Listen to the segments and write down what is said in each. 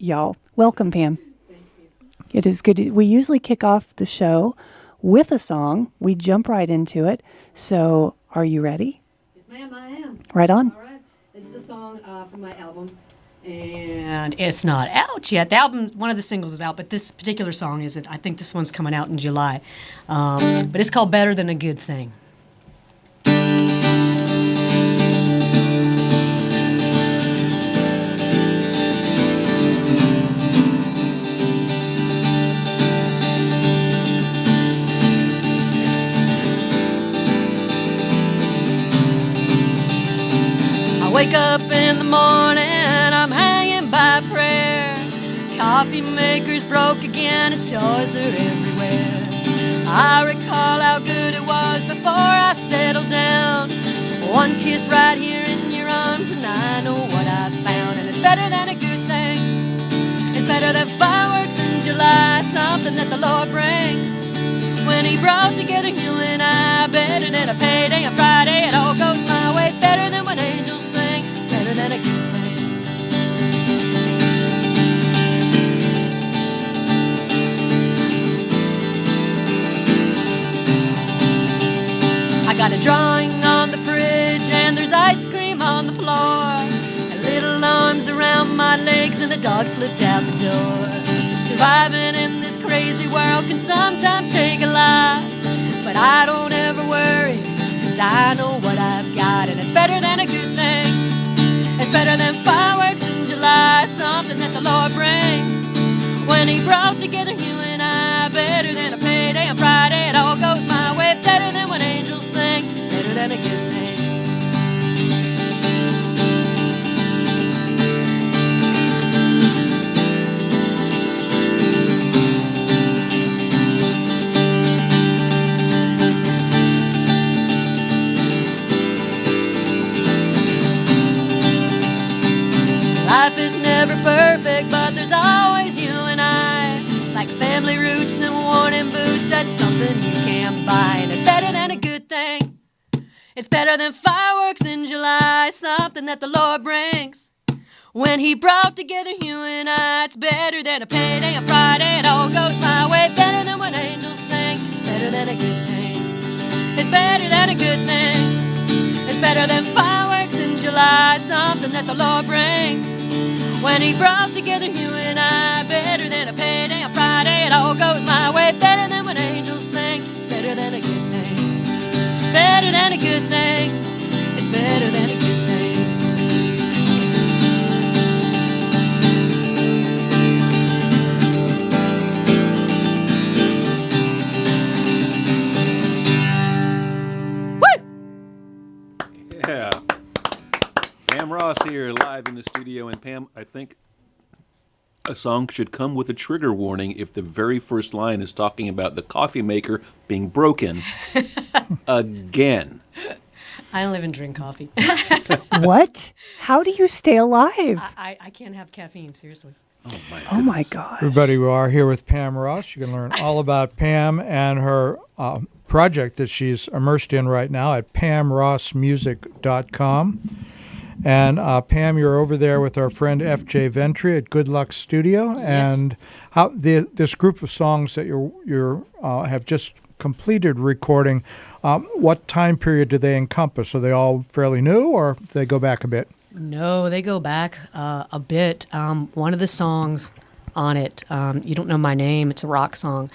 y'all. Welcome, Pam. It is good. We usually kick off the show with a song. We jump right into it. So, are you ready? Yes, ma'am, I am. Right on. All right. This is a song from my album, and it's not out yet. The album, one of the singles is out, but this particular song isn't. I think this one's coming out in July. But it's called Better Than a Good Thing. Wake up in the morning, I'm hanging by prayer. Coffee maker's broke again and toys are everywhere. I recall how good it was before I settled down. One kiss right here in your arms and I know what I've found. And it's better than a good thing. It's better than fireworks in July, something that the Lord brings. When he brought together you and I, better than a payday on Friday, it all goes my way. Better than when angels sing, better than a good thing. I got a drawing on the fridge and there's ice cream on the floor, and little arms around my legs and the dog slipped out the door. Surviving in this crazy world can sometimes take a lot, but I don't ever worry, 'cause I know what I've got. And it's better than a good thing. It's better than fireworks in July, something that the Lord brings. When he brought together you and I, better than a payday on Friday, it all goes my way. Better than when angels sing, better than a good thing. Life is never perfect, but there's always you and I. Like family roots and worn-in boots, that's something you can't buy. And it's better than a good thing. It's better than fireworks in July, something that the Lord brings. When he brought together you and I, it's better than a payday on Friday, it all goes my way. Better than when angels sing, it's better than a good thing. It's better than a good thing. It's better than fireworks in July, something that the Lord brings. When he brought together you and I, better than a payday on Friday, it all goes my way. Better than when angels sing, it's better than a good thing. Better than a good thing. It's better than a good thing. Yeah. Pam Ross here, live in the studio. And Pam, I think a song should come with a trigger warning if the very first line is talking about the coffee maker being broken again. I don't even drink coffee. What? How do you stay alive? I can't have caffeine, seriously. Oh my God. Everybody, we are here with Pam Ross. You can learn all about Pam and her project that she's immersed in right now at pamrossmusic.com. And Pam, you're over there with our friend F.J. Ventry at Good Luck Studio. And how this group of songs that you have just completed recording, what time period do they encompass? Are they all fairly new, or do they go back a bit? No, they go back a bit. One of the songs on it, You Don't Know My Name, it's a rock song.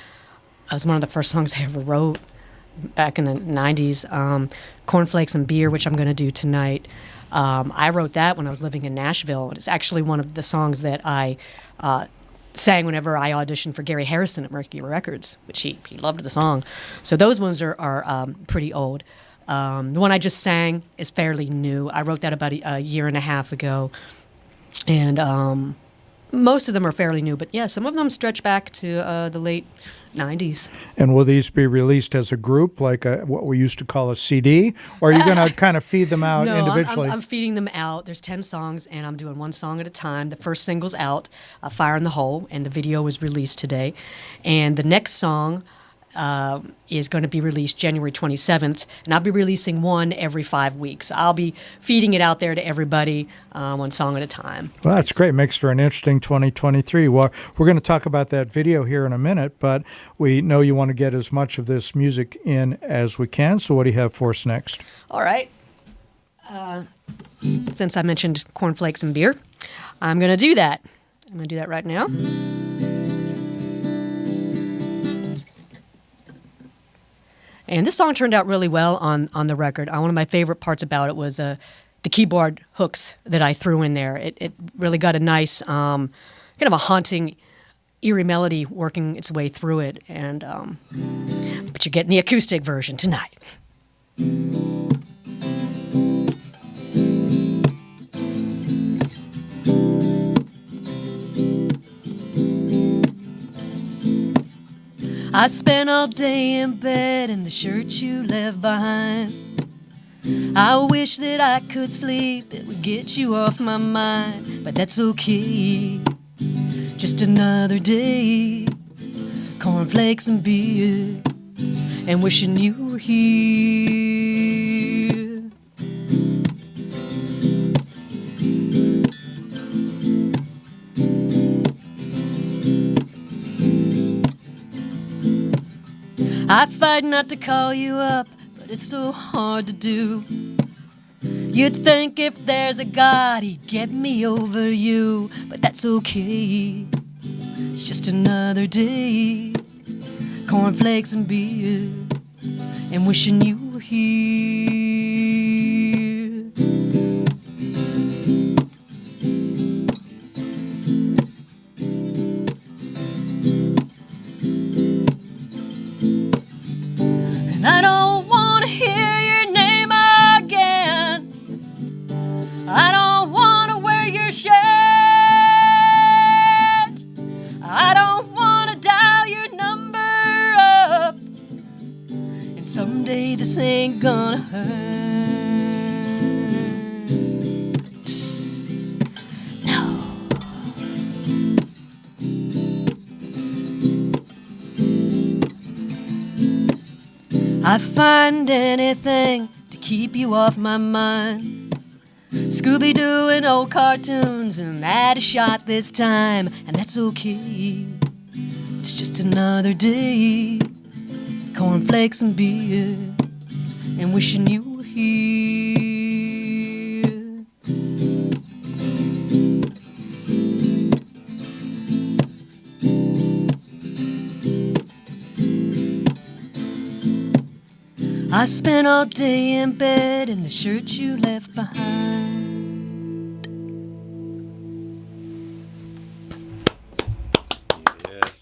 It was one of the first songs I ever wrote back in the 90s. Cornflakes and Beer, which I'm going to do tonight. I wrote that when I was living in Nashville. It's actually one of the songs that I sang whenever I auditioned for Gary Harrison at Mercury Records, which he loved the song. So those ones are pretty old. The one I just sang is fairly new. I wrote that about a year and a half ago. And most of them are fairly new, but yeah, some of them stretch back to the late 90s. And will these be released as a group, like what we used to call a CD? Or are you going to kind of feed them out individually? No, I'm feeding them out. There's 10 songs, and I'm doing one song at a time. The first single's out, Fire in the Hole, and the video was released today. And the next song is going to be released January 27th, and I'll be releasing one every 5 weeks. I'll be feeding it out there to everybody, one song at a time. Well, that's great. Makes for an interesting 2023. Well, we're going to talk about that video here in a minute, but we know you want to get as much of this music in as we can. So what do you have for us next? All right. Since I mentioned cornflakes and beer, I'm going to do that. I'm going to do that right now. And this song turned out really well on the record. One of my favorite parts about it was the keyboard hooks that I threw in there. It really got a nice, kind of a haunting, eerie melody working its way through it. And but you're getting the acoustic version tonight. I spent all day in bed in the shirt you left behind. I wish that I could sleep, it would get you off my mind. But that's okay, just another day. Cornflakes and beer, and wishing you were here. I fight not to call you up, but it's so hard to do. You'd think if there's a God, he'd get me over you. But that's okay, it's just another day. Cornflakes and beer, and wishing you were here. I don't want to hear your name again. I don't want to wear your shirt. I don't want to dial your number up. And someday this ain't gonna hurt. No. I find anything to keep you off my mind. Scooby-Doo and old cartoons, and add a shot this time, and that's okay. It's just another day. Cornflakes and beer, and wishing you were here. I spent all day in bed in the shirt you left behind. Yes.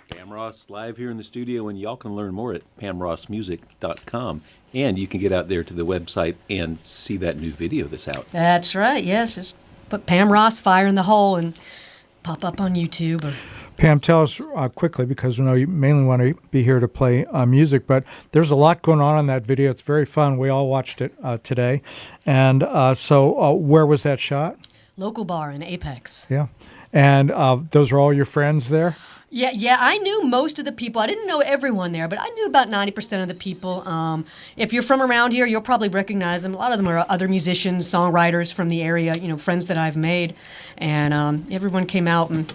Pam Ross live here in the studio, and y'all can learn more at pamrossmusic.com. And you can get out there to the website and see that new video that's out. That's right, yes. Just put Pam Ross Fire in the Hole and pop up on YouTube. Or Pam, tell us quickly, because we know you mainly want to be here to play music, but there's a lot going on in that video. It's very fun. We all watched it today. And so where was that shot? local bar in Apex. Yeah. And those are all your friends there? Yeah, I knew most of the people. I didn't know everyone there, but I knew about 90% of the people. If you're from around here, you'll probably recognize them. A lot of them are other musicians, songwriters from the area, friends that I've made. And everyone came out and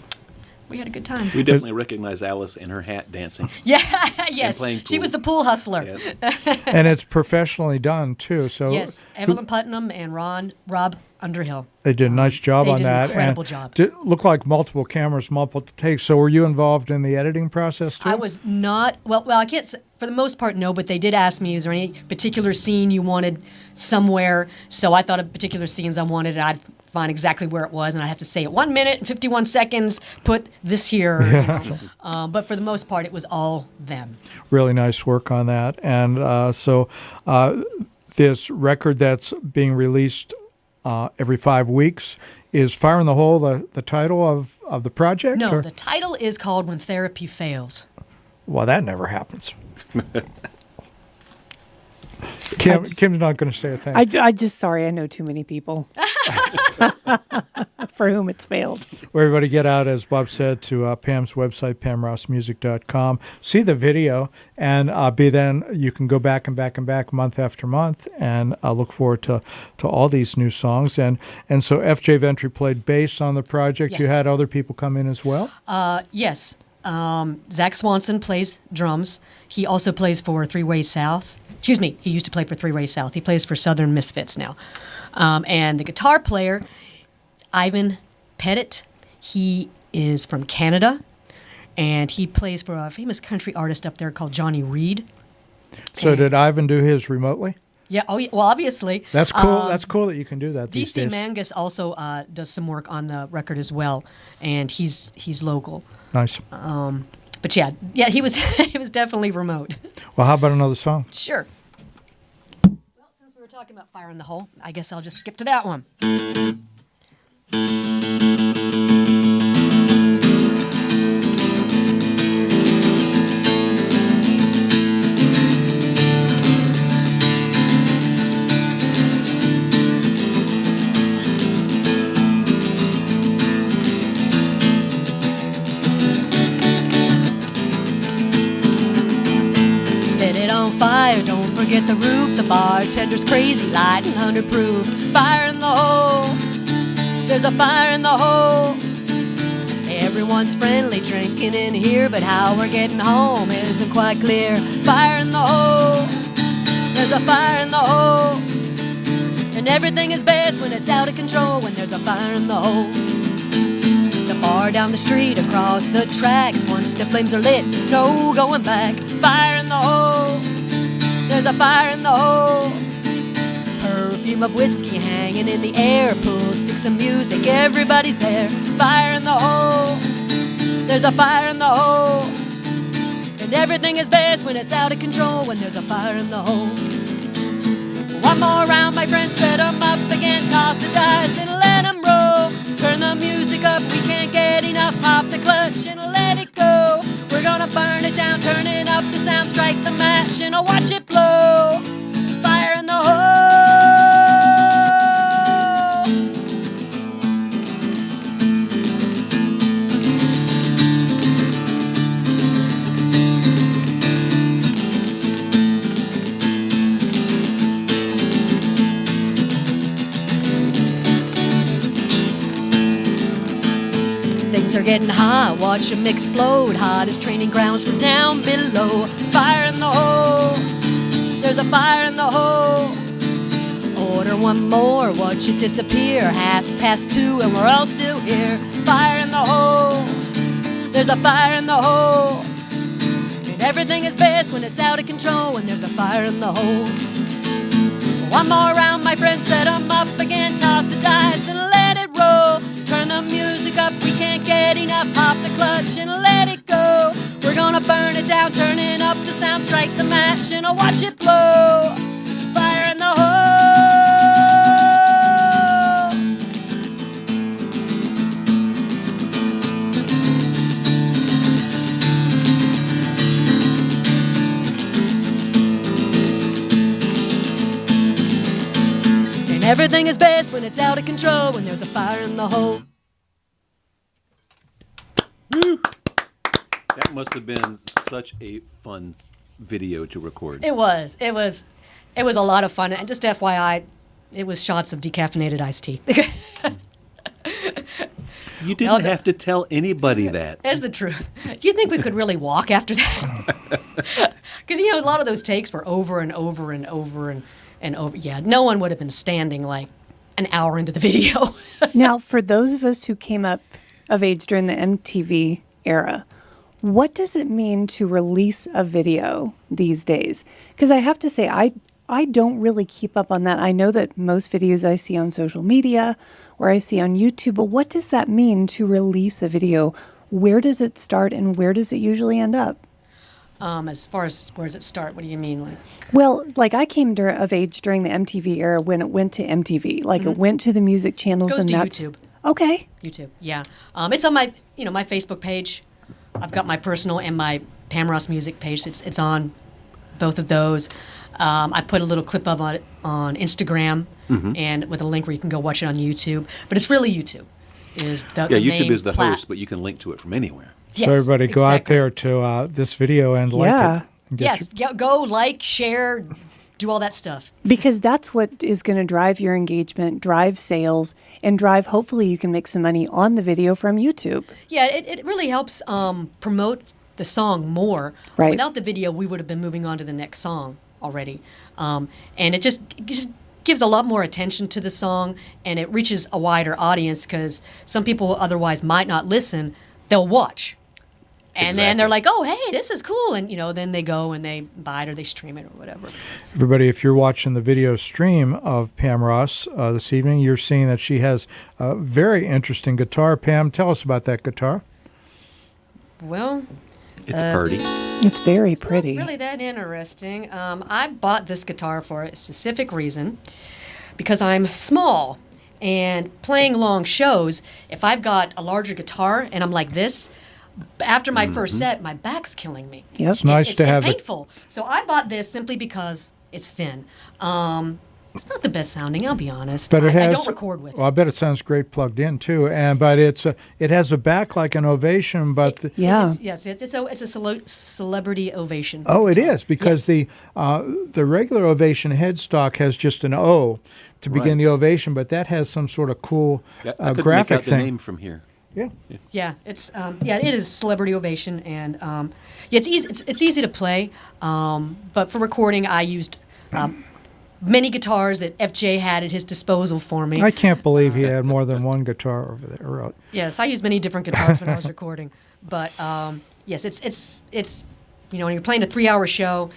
we had a good time. We definitely recognize Alice in her hat dancing. Yeah, yes. playing She pool. was the pool hustler. Yes. And it's professionally done, too. So Yes, Evelyn Putnam and Rob Underhill. they did a nice job They on did an that. incredible and job. Did look like multiple cameras, multiple takes. So were you involved in the editing process, too? I was not, well, I can't say, for the most part, no, but they did ask me, is there any particular scene you wanted somewhere? So I thought of particular scenes I wanted, and I'd find exactly where it was, and I'd have to say it 1 minute and 51 seconds, put this here. But for the most part, it was all them. Really nice work on that. And so this record that's being released every 5 weeks is Fire in the Hole the title of the project? No, or? the title is called When Therapy Fails. Well, that never happens. Kim's not going to say a thing. I just sorry, I know too many people for whom it's failed. Well, everybody get out, as Bob said, to Pam's website, pamrossmusic.com. See the video, and then you can go back and back and back month after month, and look forward to all these new songs. And so FJ Ventry played bass on the project. Yes. You had other people come in as well? Yes. Zach Swanson plays drums. He also plays for Three Way South. Excuse me, he used to play for Three Way South. He plays for Southern Misfits now. And the guitar player, Ivan Pettit, he is from Canada, and he plays for a famous country artist up there called Johnny Reed. So And- did Ivan do his remotely? Yeah, oh, yeah, well, obviously. That's cool. That's cool that you can do that these DC days. Mangus also does some work on the record as well, and he's local. Nice. But yeah, he was he was definitely remote. Well, how about another song? Sure. Well, since we were talking about Fire in the Hole, I guess I'll just skip to that one. Set it on fire, don't forget the roof. The bartender's crazy, light and 100 proof. Fire in the hole, there's a fire in the hole. Everyone's friendly drinking in here, but how we're getting home isn't quite clear. Fire in the hole, there's a fire in the hole. And everything is best when it's out of control, when there's a fire in the hole. The bar down the street, across the tracks, once the flames are lit, no going back. Fire in the hole, there's a fire in the hole. Perfume of whiskey hanging in the air, pool sticks of music, everybody's there. Fire in the hole, there's a fire in the hole. And everything is best when it's out of control, when there's a fire in the hole. One more round, my friend, set 'em up again, toss the dice and let 'em roll. Turn the music up, we can't get enough, pop the clutch and let it go. We're gonna burn it down, turning up the sound, strike the match and I'll watch it blow. Fire in the hole. Things are getting hot, watch them explode. Hot as training grounds from down below. Fire in the hole, there's a fire in the hole. Order one more, watch it disappear. 2:30 and we're all still here. Fire in the hole, there's a fire in the hole. And everything is best when it's out of control, when there's a fire in the hole. One more round, my friend, set 'em up again, toss the dice and let it roll. Turn the music up, we can't get enough, pop the clutch and let it go. We're gonna burn it down, turning up the sound, strike the match and I'll watch it blow. Fire in the hole. And everything is best when it's out of control, when there's a fire in the hole. That must have been such a fun video to record. It was a lot of fun, and just FYI, it was shots of decaffeinated iced tea. You didn't have to tell anybody that. That's the truth. Do you think we could really walk after that? Because a lot of those takes were over and over and over and over. Yeah, no one would have been standing like an hour into the video. Now, for those of us who came up of age during the MTV era, what does it mean to release a video these days? Because I have to say, I don't really keep up on that. I know that most videos I see on social media or I see on YouTube, but what does that mean to release a video? Where does it start and where does it usually end up? As far as where does it start? What do you mean? Like, Well, like I came of age during the MTV era when it went to MTV. Like it went to the music channels Goes and to that's YouTube. Okay. YouTube, yeah. It's on my, my Facebook page. I've got my personal and my Pam Ross music page. It's on both of those. I put a little clip of it on Instagram, and with a link where you can go watch it on YouTube. But it's really YouTube. The YouTube main is the plat- host, but you can link to it from anywhere. So Yes, everybody go out exactly. there to this video and like Yeah. it. And get Yes, go like, share, do all that stuff. Because that's what is going to drive your engagement, drive sales, and drive, hopefully, you can make some money on the video from YouTube. Yeah, it really helps promote the song more. Right. Without the video, we would have been moving on to the next song already. And it just gives a lot more attention to the song, and it reaches a wider audience because some people otherwise might not listen. They'll watch. And then they're like, oh, hey, this is cool. And, then they go and they buy it or they stream it or whatever. Everybody, if you're watching the video stream of Pam Ross this evening, you're seeing that she has a very interesting guitar. Pam, tell us about that guitar. Well, It's pretty. It's very pretty. not really that interesting. I bought this guitar for a specific reason because I'm small. And playing long shows, if I've got a larger guitar and I'm like this, after my first set, my back's killing me. Yep. It's nice It's to have it. painful. So I bought this simply because it's thin. It's not the best sounding, I'll be honest. But it has. I don't record with Well, I bet it sounds great plugged in too. But it has a back like an Ovation, but Yeah. Yes, it's a celebrity ovation. oh, it guitar. is because the regular Ovation headstock has just an O to begin Right. the Ovation, but that has some sort of cool I couldn't graphic make out the thing. name from here. Yeah. Yeah, it is celebrity ovation, and it's easy. It's easy to play, but for recording, I used many guitars that FJ had at his disposal for me. I can't believe he had more than one guitar over there. Yes, I used many different guitars when I was recording, but yes, it's when you're playing a 3-hour show,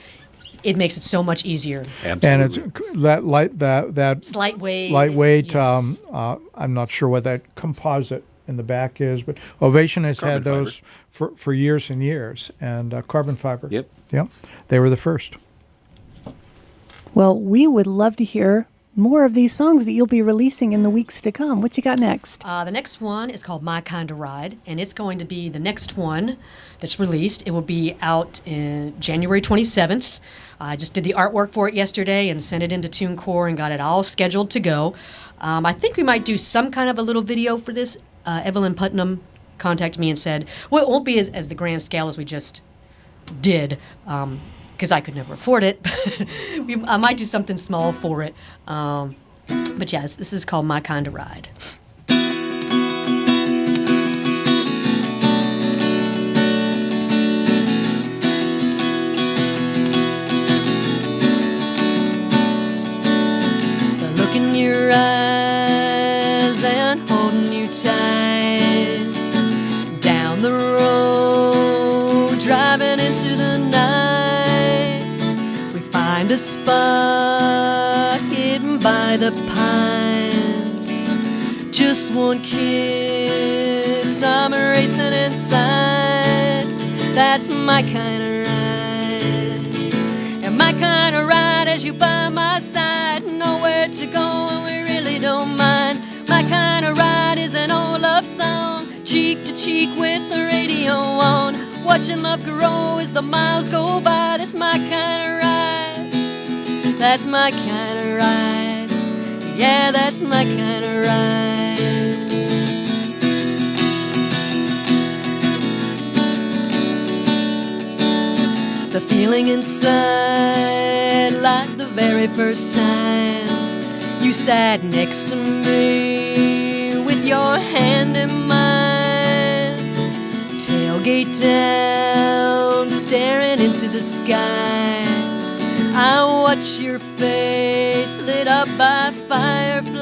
it makes it so much easier. Absolutely. And it's that It's lightweight. lightweight. Yes. I'm not sure what that composite in the back is, but Ovation has Carbon had those for years and years, and carbon fiber. Yep. Yep, they were the first. Well, we would love to hear more of these songs that you'll be releasing in the weeks to come. What you got next? The next one is called My Kind of Ride, and it's going to be the next one that's released. It will be out in January 27th. I just did the artwork for it yesterday and sent it into TuneCore and got it all scheduled to go. I think we might do some kind of a little video for this. Evelyn Putnam contacted me and said, well, it won't be as the grand scale as we just did, because I could never afford it. I might do something small for it. But yes, this is called My Kind of Ride. The look in your eyes and holding you tight down the road, driving into the night. We find a spot hidden by the pines. Just one kiss, I'm racing inside. That's my kind of ride. And my kind of ride as you by my side. Nowhere to go and we really don't mind. My kind of ride is an old love song, cheek to cheek with the radio on. Watching love grow as the miles go by. That's my kind of ride. That's my kind of ride. Yeah, that's my kind of ride. The feeling inside, like the very first time you sat next to me with your hand in mine. Tailgate down, staring into the sky. I watch your face lit up by fireflies.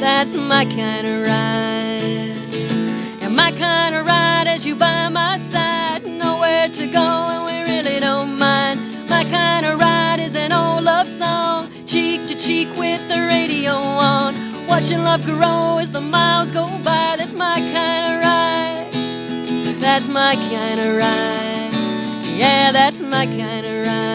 That's my kind of ride. And my kind of ride as you by my side. Nowhere to go and we really don't mind. My kind of ride is an old love song, cheek to cheek with the radio on. Watching love grow as the miles go by. That's my kind of ride. That's my kind of ride. Yeah, that's my kind of ride.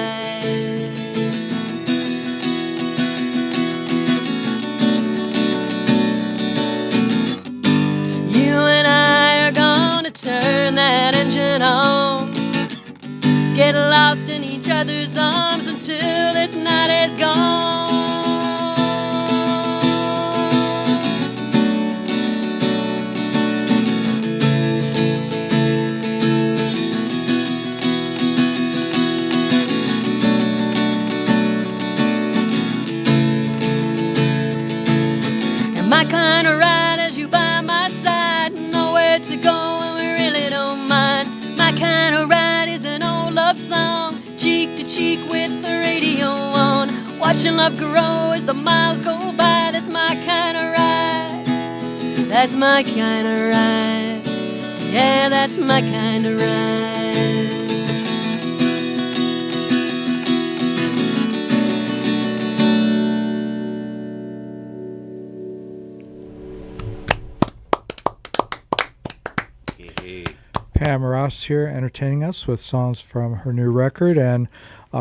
You and I are gonna turn that engine on. get lost in each other's arms until this night is gone. And my kind of ride is you by my side, nowhere to go and we really don't mind. My kind of ride is an old love song, cheek to cheek with the radio on, watching love grow as the miles go by. That's my kind of ride. That's my kind of ride. Yeah, that's my kind of ride. Pam Ross here, entertaining us with songs from her new record. And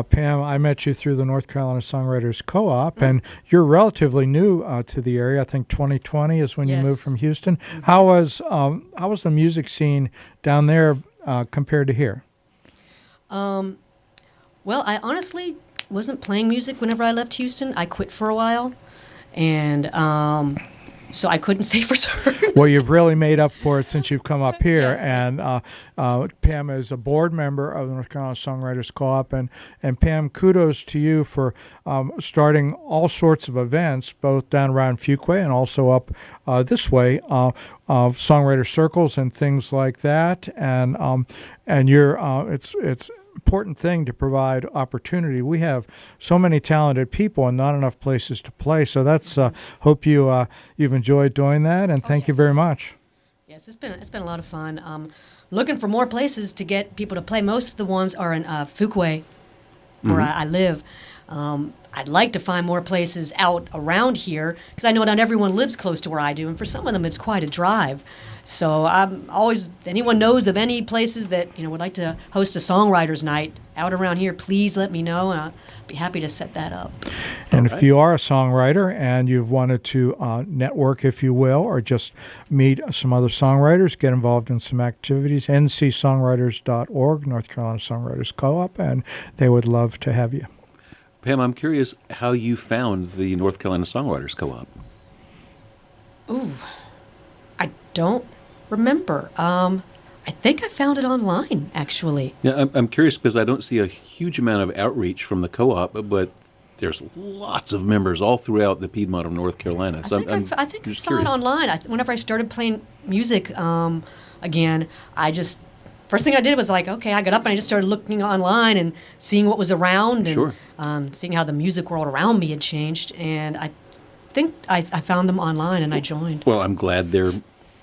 Pam, I met you through the North Carolina Songwriters Co-op, and you're relatively new to the area. I think 2020 is when you moved from Houston. How was the music scene down there compared to here? Well, I honestly wasn't playing music whenever I left Houston. I quit for a while, and so I couldn't say for certain. Well, you've really made up for it since you've come up here. And Pam is a board member of the North Carolina Songwriters Co-op. And Pam, kudos to you for starting all sorts of events, both down around Fuquay and also up this way, of songwriter circles and things like that. And you're it's important thing to provide opportunity. We have so many talented people and not enough places to play. So that's hope you've enjoyed doing that, and thank you very much. Yes, it's been a lot of fun. Looking for more places to get people to play. Most of the ones are in Fuquay, where I live. I'd like to find more places out around here because I know not everyone lives close to where I do, and for some of them it's quite a drive. So I'm always, anyone knows of any places that would like to host a songwriters night out around here, please let me know, and I'll be happy to set that up. And if you are a songwriter and you've wanted to network, if you will, or just meet some other songwriters, get involved in some activities, ncsongwriters.org, North Carolina Songwriters Co-op, and they would love to have you. Pam, I'm curious how you found the North Carolina Songwriters Co-op. Ooh, I don't remember. I think I found it online, actually. Yeah, I'm curious because I don't see a huge amount of outreach from the co-op, but there's lots of members all throughout the Piedmont of North Carolina. So I think I saw it online. Whenever I started playing music again, first thing I did was like, okay, I got up and I just started looking online and seeing what was around and seeing how the music world around me had changed. And I think I found them online and I joined. Well, I'm glad they're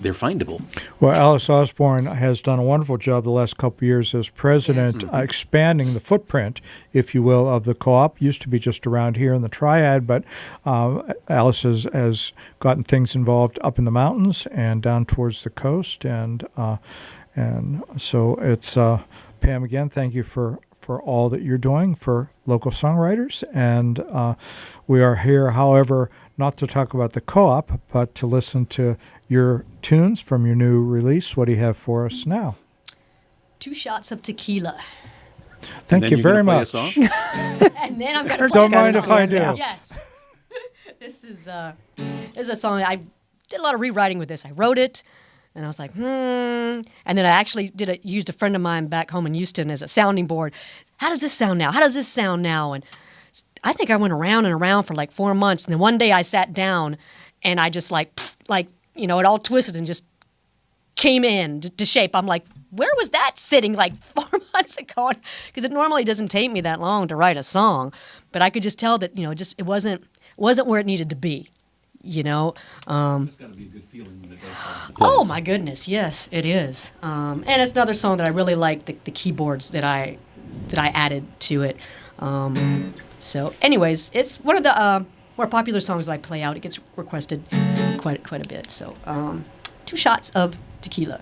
findable. Well, Alice Osborne has done a wonderful job the last couple of years as president, expanding the footprint, if you will, of the co-op. Used to be just around here in the Triad, but Alice has gotten things involved up in the mountains and down towards the coast. And so it's, Pam, again, thank you for all that you're doing for local songwriters. And we are here, however, not to talk about the co-op, but to listen to your tunes from your new release. What do you have for us now? 2 shots of tequila. Thank you very much. And then I'm going to play Don't mind if I do. Yes. This is a song. I did a lot of rewriting with this. I wrote it, and I was like, And then I actually used a friend of mine back home in Houston as a sounding board. How does this sound now? How does this sound now? And I think I went around and around for like 4 months. And then one day I sat down, and I just it all twisted and just came in to shape. I'm like, where was that sitting like 4 months ago? Because it normally doesn't take me that long to write a song, but I could just tell that it wasn't where it needed to be. It's got to be a good feeling when it does. Oh my goodness, yes, it is. And it's another song that I really like the keyboards that I added to it. So, anyways, it's one of the more popular songs I play out. It gets requested quite a bit. So, 2 shots of tequila.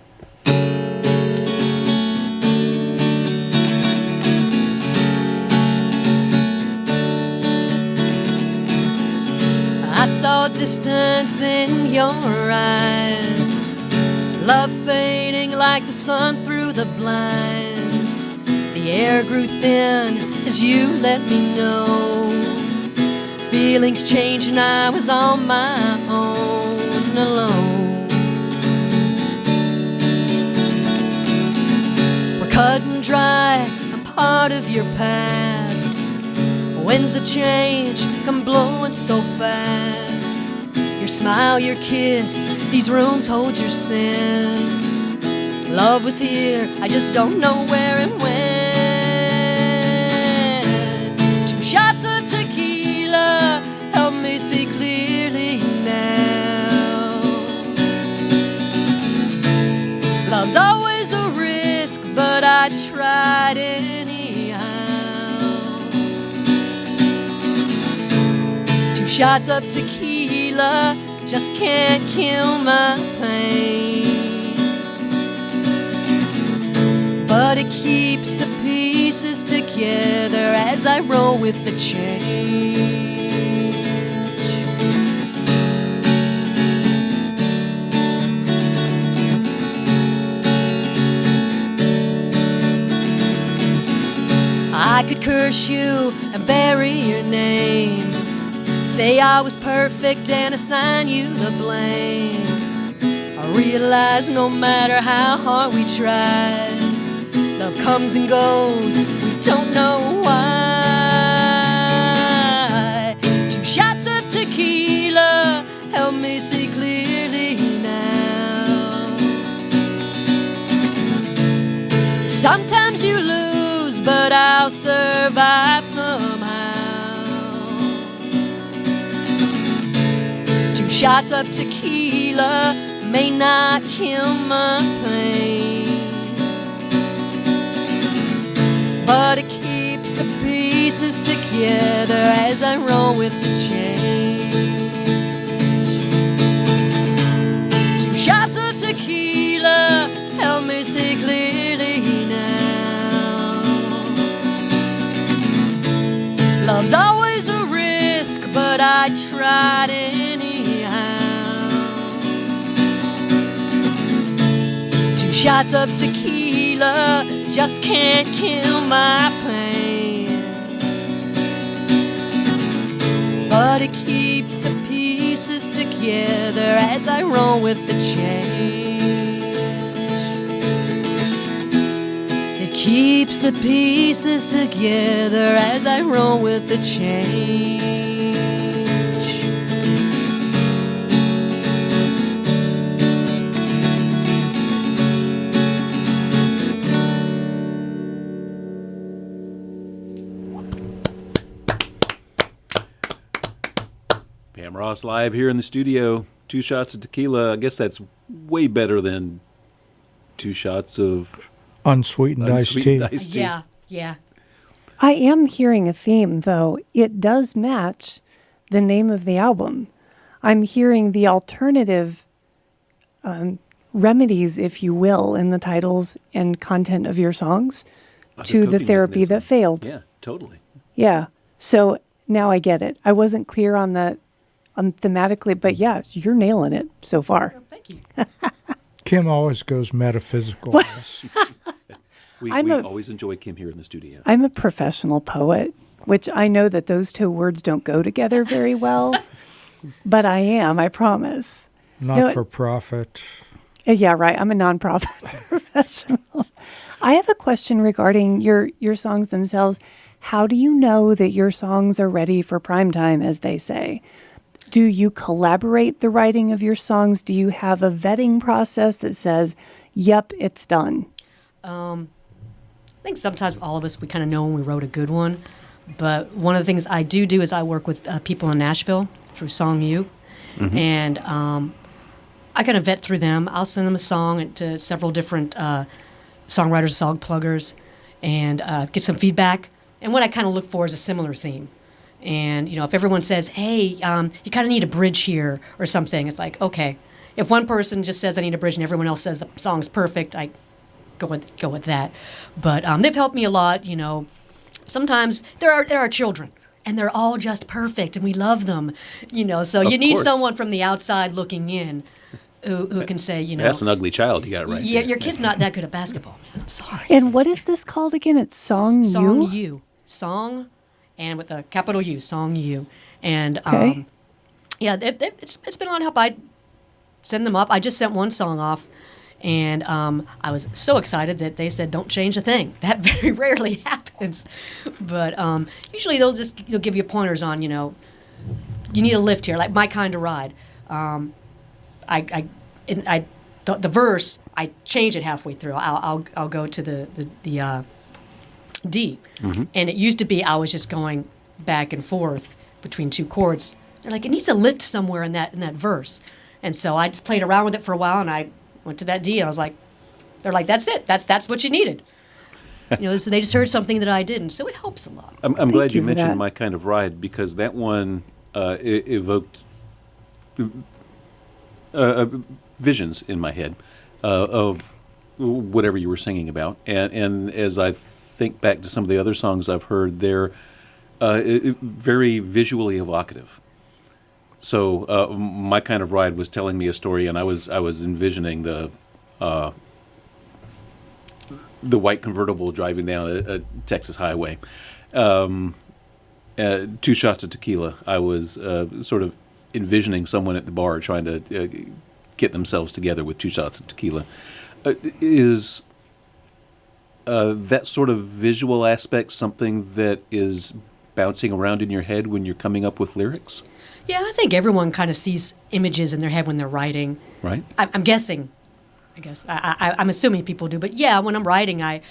I saw distance in your eyes, love fading like the sun through the blinds. The The air grew thin as you let me know. Feelings changed and I was on my own, alone. We're cut and dry, I'm part of your past. Winds of change come blowing so fast. Your smile, your kiss, these rooms hold your scent. Love was here, I just don't know where and when. 2 shots of tequila help me see clearly now. Love's always a risk, but I tried anyhow. 2 shots of tequila just can't kill my pain, but it keeps the pieces together as I roll with the change. I could curse you and bury your name, say I was perfect and assign you the blame. I realize no matter how hard we try, love comes and goes, we don't know why. 2 shots of tequila help me see clearly now. Sometimes you lose, but I'll survive somehow. 2 shots of tequila may not kill my pain, but it keeps the pieces together as I roll with the change. 2 shots of tequila help me see clearly now. Love's always a risk, but I tried anyhow. 2 shots of tequila just can't kill my pain, but it keeps the pieces together as I roll with the change. It keeps the pieces together as I roll with the change. Pam Ross live here in the studio. 2 shots of tequila. I guess that's way better than 2 shots of Unsweetened iced tea. unsweetened iced tea. Yeah. I am hearing a theme, though. It does match the name of the album. I'm hearing the alternative remedies, if you will, in the titles and content of your songs to the coping therapy mechanism. that failed. Yeah, totally. Yeah. So now I get it. I wasn't clear on that thematically, but yeah, you're nailing it so far. Thank you. Kim always goes metaphysical. We I'm a- always enjoy Kim here in the studio. I'm a professional poet, which I know that those 2 words don't go together very well, but I am, I promise. Not for profit. Yeah, right. I'm a nonprofit professional. I have a question regarding your songs themselves. How do you know that your songs are ready for prime time, as they say? Do you collaborate the writing of your songs? Do you have a vetting process that says, yep, it's done? I think sometimes all of us, we kind of know when we wrote a good one. But one of the things I do is I work with people in Nashville through Song U. Mm-hmm. And I kind of vet through them. I'll send them a song to several different songwriters, song pluggers, and get some feedback. And what I kind of look for is a similar theme. And, if everyone says, hey, you kind of need a bridge here or something, it's like, okay. If one person just says I need a bridge and everyone else says the song's perfect, I go with that. But they've helped me a lot, Sometimes there are children, and they're all just perfect, and we love them, So you need course. someone from the outside looking in who can say, you know, That's an ugly child. You got it right. yeah, there. your kid's not that good at basketball, man. I'm sorry. And what is this called again? It's Song Song You? U. Song, and with a capital U, Song U. And Okay. yeah, it's been a lot of help. I send them up. I just sent one song off, and I was so excited that they said, "Don't change a thing." That very rarely happens, but usually they'll give you pointers on, you know, you need a lift here, like My Kind of Ride. The verse, I change it halfway through. I'll go to the D, and it used to be I was just going back and forth between two chords. They're like, it needs to lift somewhere in that verse, and so I just played around with it for a while, and I went to that D, and I was like, they're like, that's it, that's what you needed. You know, so they just heard something that I didn't, so it helps a lot. I'm glad you you for mentioned that. My Kind of Ride, because that one evoked visions in my head of whatever you were singing about. And as I think back to some of the other songs I've heard, they're very visually evocative. So My Kind of Ride was telling me a story, and I was envisioning the white convertible driving down a Texas highway. 2 shots of tequila. I was sort of envisioning someone at the bar trying to get themselves together with 2 shots of tequila. Is that sort of visual aspect something that is bouncing around in your head when you're coming up with lyrics? Yeah, I think everyone kind of sees images in their head when they're writing. Right. I'm guessing. I guess I'm assuming people do, but yeah, when I'm writing, I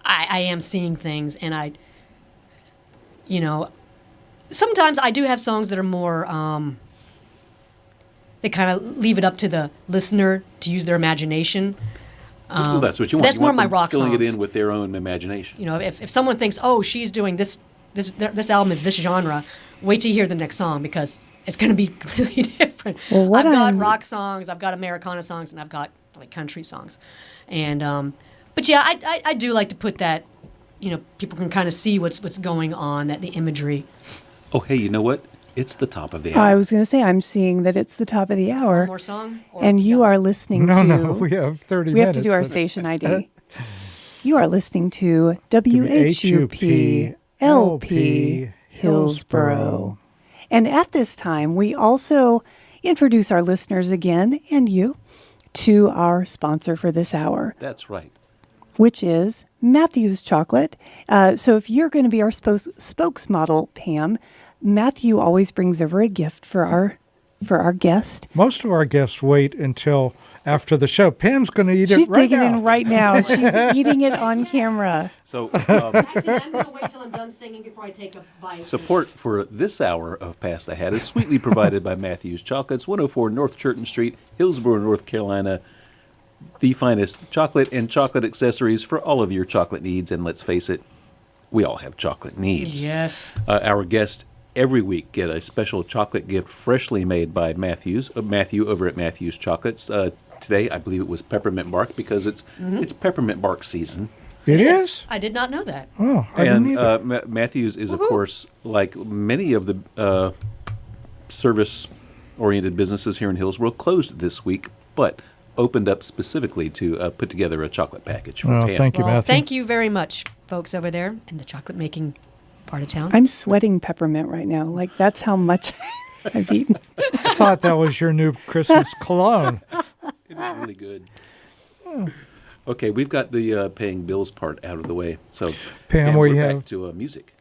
am seeing things, and you know, sometimes I do have songs that are more. They kind of leave it up to the listener to use their imagination. Well, that's what you want. That's You more want my them rock filling it songs. in with their own imagination. You know, if someone thinks, oh, she's doing this album is this genre, wait till you hear the next song, because it's going to be completely different. Well, what I've got I'm- rock songs, I've got Americana songs, and I've got like country songs, and but yeah, I do like to put that, you know, people can kind of see what's going on, that the imagery. Oh, hey, you know what? It's the top of the I hour. was going to say, I'm seeing that it's the top of the hour. One more song, or And you done? are listening No, to. no, we have 30 We minutes. have to do our but- station ID. You are listening to WHUP LP Hillsboro. And at this time, we also introduce our listeners again, and you, to our sponsor for this hour, That's right. which is Matthew's Chocolate. So if you're going to be our spokesmodel, Pam, Matthew always brings over a gift for our guest. Most of our guests wait until after the show. Pam's going to eat She's it right digging now. in right now. She's eating it on camera. So Actually, I'm going to wait till I'm done singing before I take a bite. support for this hour of Pass the Hat is sweetly provided by Matthew's Chocolates, 104 North Churton Street, Hillsboro, North Carolina. The finest chocolate and chocolate accessories for all of your chocolate needs. And let's face it, we all have chocolate needs. Yes. Our guests every week get a special chocolate gift freshly made by Matthew over at Matthew's Chocolates. Today, I believe it was peppermint bark, because it's peppermint bark season. It Yes. is? I did not know that. Oh, I didn't And either. Matthews is, of course, like many of the service-oriented businesses here in Hillsboro, closed this week, but opened up specifically to put together a chocolate package for Well, Pam. thank you, Well, Matthew. thank you very much, folks over there in the chocolate making part of town. I'm sweating peppermint right now. Like, that's how much I've eaten. I thought that was your new Christmas cologne. It is really good. Okay, we've got the paying bills part out of the way. So, Pam, we're we back have- to music.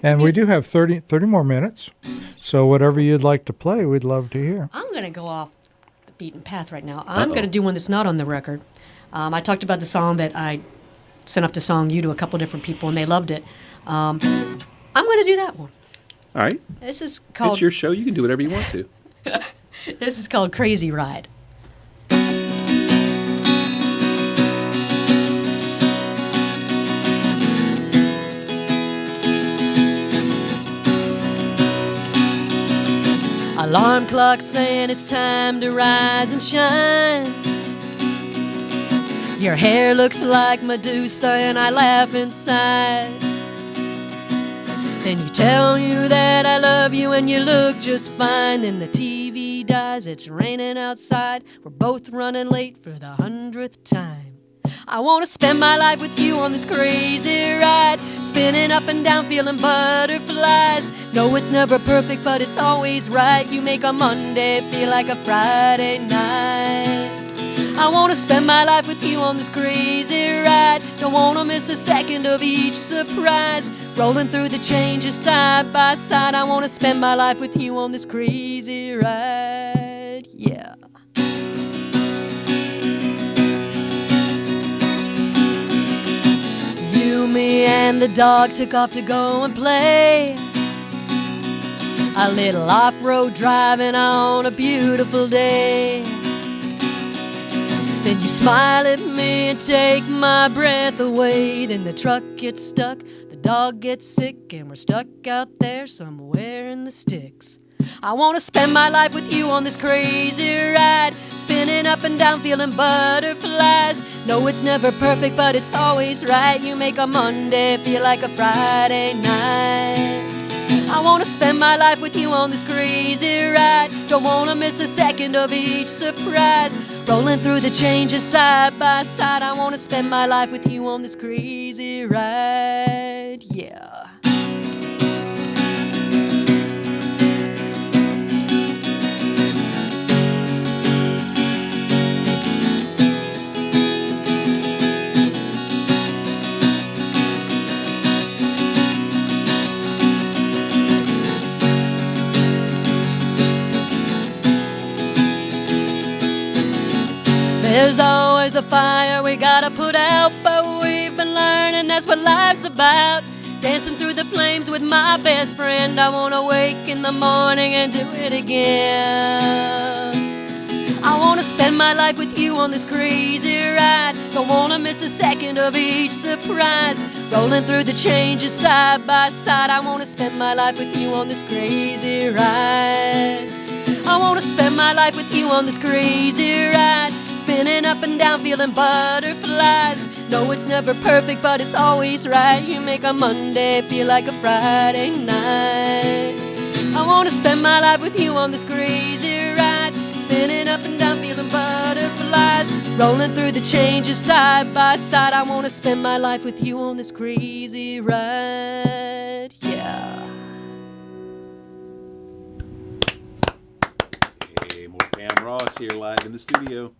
And we do have 30 more minutes. So whatever you'd like to play, we'd love to hear. I'm going to go off the beaten path right now. I'm going to do one that's not on the record. I talked about the song that I sent up to Song You to a couple different people, and they loved it. I'm going to do that one. All right. This is called It's your show. You can do whatever you want to. This is called Crazy Ride. Alarm clock saying it's time to rise and shine. Your hair looks like Medusa and I laugh inside. Then you tell you that I love you and you look just fine. Then the TV dies. It's raining outside. We're both running late for the 100th time. I want to spend my life with you on this crazy ride, spinning up and down, feeling butterflies. No, it's never perfect, but it's always right. You make a Monday feel like a Friday night. I want to spend my life with you on this crazy ride. Don't want to miss a second of each surprise. Rolling through the changes side by side. I want to spend my life with you on this crazy ride. Yeah. You, me, and the dog took off to go and play a little off-road driving on a beautiful day. Then you smile at me and take my breath away. Then the truck gets stuck, the dog gets sick, and we're stuck out there somewhere in the sticks. I want to spend my life with you on this crazy ride, spinning up and down, feeling butterflies. No, it's never perfect, but it's always right. You make a Monday feel like a Friday night. I want to spend my life with you on this crazy ride. Don't want to miss a second of each surprise. Rolling through the changes side by side. I want to spend my life with you on this crazy ride. Yeah. There's always a fire we gotta put out, but we've been learning that's what life's about. Dancing through the flames with my best friend. I wanna wake in the morning and do it again. I wanna spend my life with you on this crazy ride. Don't wanna miss a second of each surprise. Rolling through the changes side by side. I wanna spend my life with you on this crazy ride. I wanna spend my life with you on this crazy ride, spinning up and down, feeling butterflies. No, it's never perfect, but it's always right. You make a Monday feel like a Friday night. I wanna spend my life with you on this crazy ride, spinning up and down, feeling butterflies. Rolling through the changes side by side. I wanna spend my life with you on this crazy ride. Yeah. Hey, more Pam Ross here live in the studio.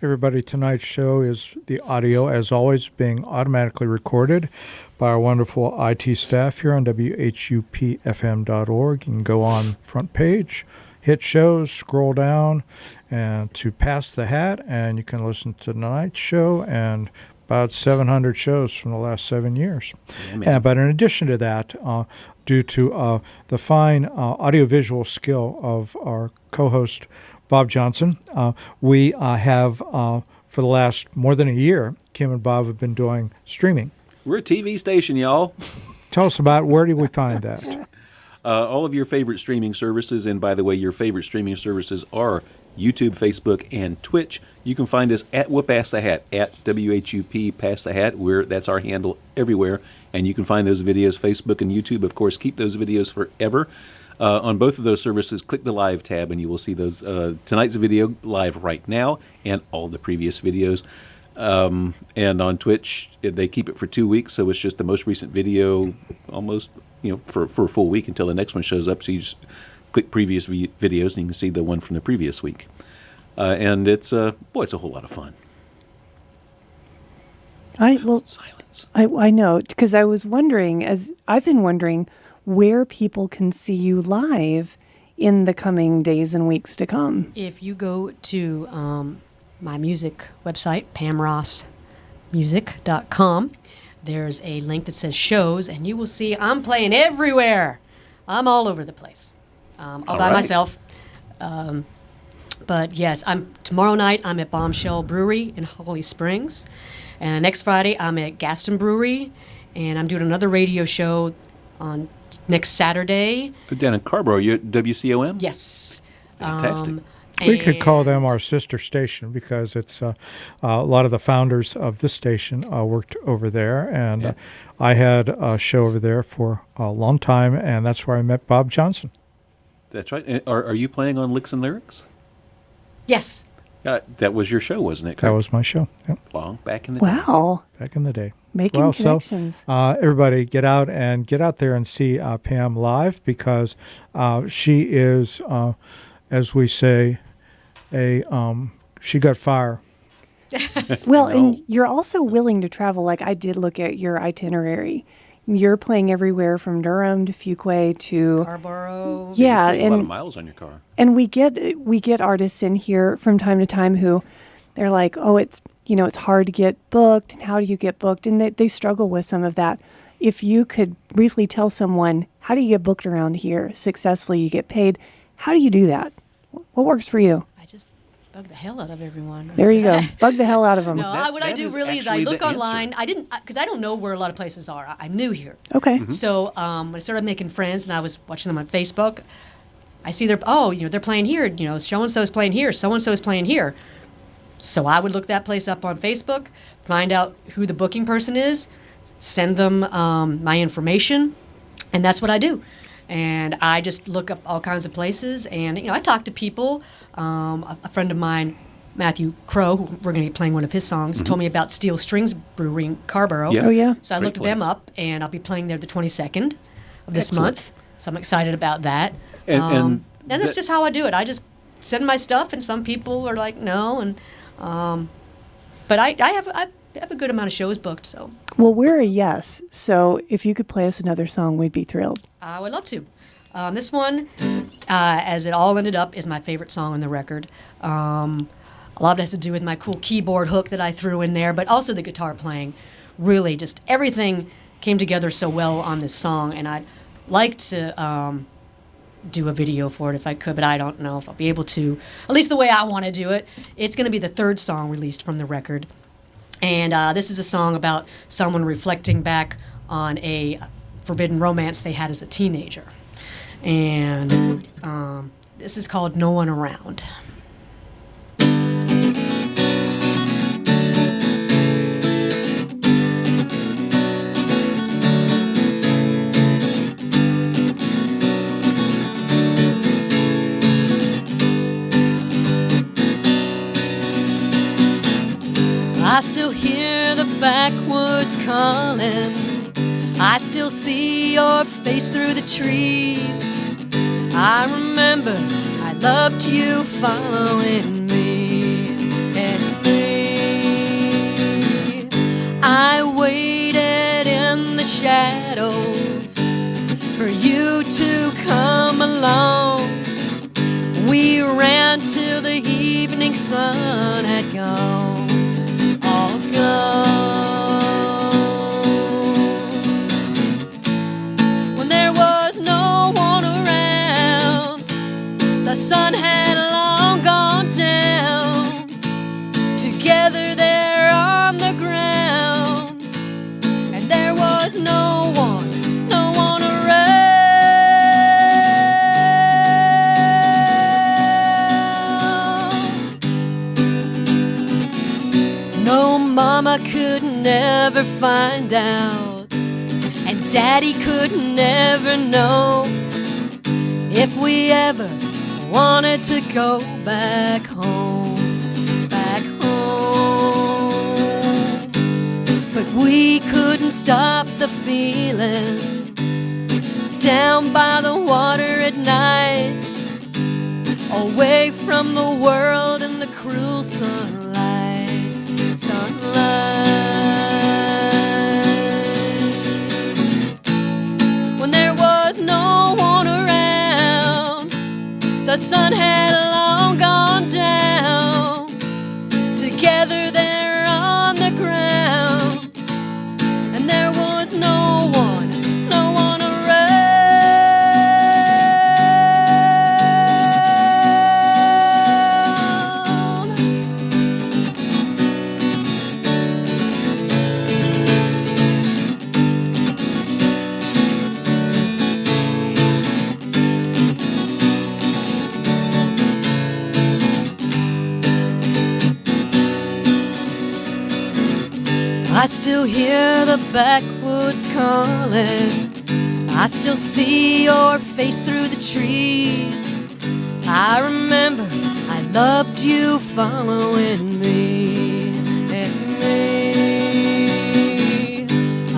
Everybody, tonight's show is the audio, as always, being automatically recorded by our wonderful IT staff here on WHUPFM.org. You can go on front page, hit shows, scroll down, and to Pass the Hat, and you can listen to tonight's show and about 700 shows from the last 7 years. Yeah, But in addition to that, due to the fine audiovisual skill of our co-host, Bob Johnson, we have, for the last more than a year, Kim and Bob have been doing streaming. We're a TV station, y'all. Tell us about where do we find that? All of your favorite streaming services, and by the way, your favorite streaming services are YouTube, Facebook, and Twitch. You can find us at Whoop Pass the Hat, at WHUP Pass the Hat. That's our handle everywhere, and you can find those videos, Facebook and YouTube. Of course, keep those videos forever. On both of those services, click the Live tab, and you will see those tonight's video live right now, and all the previous videos. And on Twitch, they keep it for 2 weeks, so it's just the most recent video, almost for a full week until the next one shows up. So you just click previous videos, and you can see the one from the previous week. And it's it's a whole lot of fun. Silence. I know, because I was wondering, as I've been wondering, where people can see you live in the coming days and weeks to come. If you go to my music website, pamrossmusic.com, there's a link that says shows, and you will see I'm playing everywhere. I'm all over the place, all by myself. But yes, tomorrow night I'm at Bombshell Brewery in Holly Springs, and next Friday I'm at Gaston Brewery, and I'm doing another radio show on next Saturday. Down in Carborough, you at WCOM? Yes. Fantastic. We could call them our sister station because it's a lot of the founders of this station worked over there, and I had a show over there for a long time, and that's where I met Bob Johnson. That's right. And are you playing on Licks and Lyrics? Yes. That was your show, wasn't it? That was my show. Yep. Long back in the day. Wow. Back in the day. Making Well, connections. so everybody get out there and see Pam live, because she is, as we say, she got fire. Well, No. and you're also willing to travel. Like, I did look at your itinerary. You're playing everywhere from Durham to Fuquay to Scarborough. yeah, There's a lot of and miles on your car. we get artists in here from time to time who they're like, oh, it's hard to get booked, and how do you get booked? And they struggle with some of that. If you could briefly tell someone, how do you get booked around here successfully? You get paid. How do you do that? What works for you? I just bug the hell out of everyone. There you go. Bug the hell out of them. No, what I that do is really is I actually look the answer. online. I didn't, because I don't know where a lot of places are. I'm new here. Okay. So when I started making friends and I was watching them on Facebook, I see they're playing here. So-and-so's playing here. So-and-so's playing here. So I would look that place up on Facebook, find out who the booking person is, send them my information, and that's what I do. And I just look up all kinds of places, and I talk to people. A friend of mine, Matthew Crow, who we're going to be playing one of his songs, told me about Steel Strings Brewery in Carborough. Yeah. Oh, yeah. So I Great looked them place. up, and I'll be playing there the 22nd of this Excellent. month. So I'm excited about that. And that's that- just how I do it. I just send my stuff, and some people are like, no, and but I have a good amount of shows booked, so Well, we're a yes. So if you could play us another song, we'd be thrilled. I would love to. This one, as it all ended up, is my favorite song on the record. A lot of it has to do with my cool keyboard hook that I threw in there, but also the guitar playing. Really, just everything came together so well on this song, and I'd like to do a video for it if I could, but I don't know if I'll be able to, at least the way I want to do it. It's going to be the third song released from the record. And this is a song about someone reflecting back on a forbidden romance they had as a teenager. And this is called No One Around. I still hear the backwoods calling. I still see your face through the trees. I remember I loved you following me and me. I waited in the shadows for you to come along. We ran till the evening sun had gone, all gone. When there was no one around, the sun had long gone down. Together there on the ground, and there was no one around. No, Mama could never find out, and Daddy could never know if we ever wanted to go back home, back home. But we couldn't stop the feeling down by the water at night, away from the world and the cruel sunlight, When there was no one around, the sun had long gone down. Together there on the ground, and there was no one around. I still hear the backwoods calling. I still see your face through the trees. I remember I loved you following me.